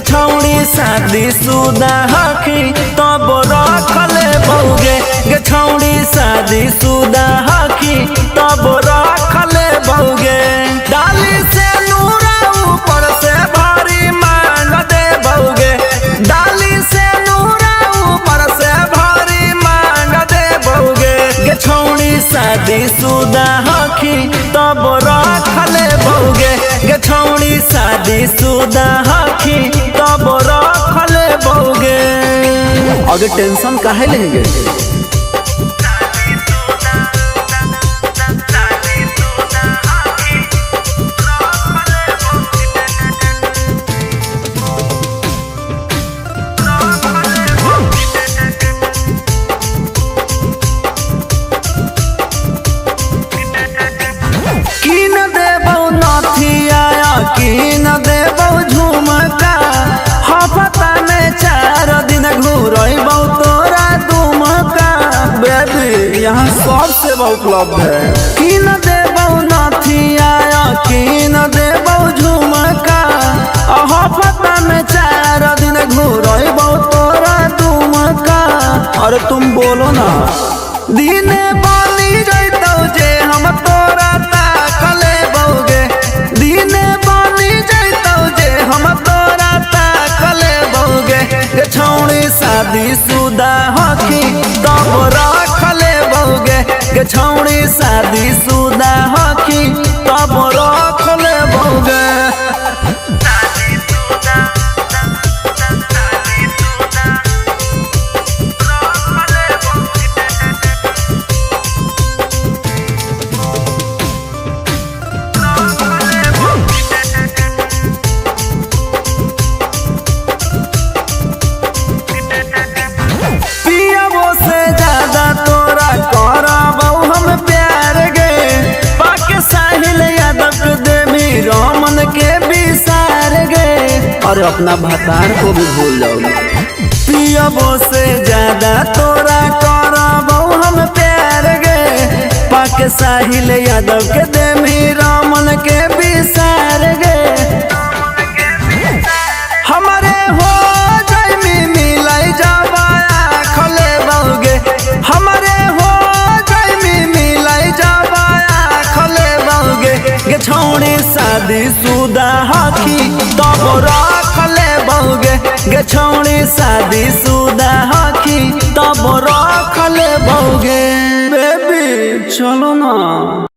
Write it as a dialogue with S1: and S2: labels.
S1: छौड़ी शादी शुदा हखी तब रखले बहुगे गे छौड़ी शादी शुदा हखी तब रखले बहुगे। डाली से नूरा ऊपर से भारी मांग दे बहुगे, डाली से नूरा ऊपर से भारी मांग दे बहुगे गे छौड़ी शादी शुदा हखी तब रखले बहुगे गे छौड़ी शादी शुदा हखी तब रखले बहुगे। आगे टेंशन काहे लेंगे। कीन देबौ झुमका हफ्ता में 4 दिन घूरबौ तोरा दुमका। बेबी यहाँ सबसे उपलब्ध है। कीन देबौ नथिया कीन देबौ झुमका हफ्ता में 4 दिन घूरबौ तोरा दुमका। अरे तुम बोलो ना। दिने बनी जैतौ जे हम तोरा ताकले बहुगे, दिने बनी जैतौ जे हम तोरा ताकले बहुगे गे छौड़ी शादी शुदा हखी तब रखले बहुगे गे छौड़ी शादी शुदा हखी तब रखले बहुगे। और अपना भतार को भी भूल जाओ। पियबो से ज्यादा तोरा करबौ हम प्यार गे पाके साहिल यादव के देमी रमन के बिसार गे। हमारे हो जैमी मिलाई जबाया खले बहुगे, हमारे हो जैमी मिलाई जबाया खले बहुगे गे छौड़ी शादी शुदा हखी तब रखले बहुगे गे छौड़ी शादी शुदा हखी तब रखले बहुगे। बेबी चलो ना।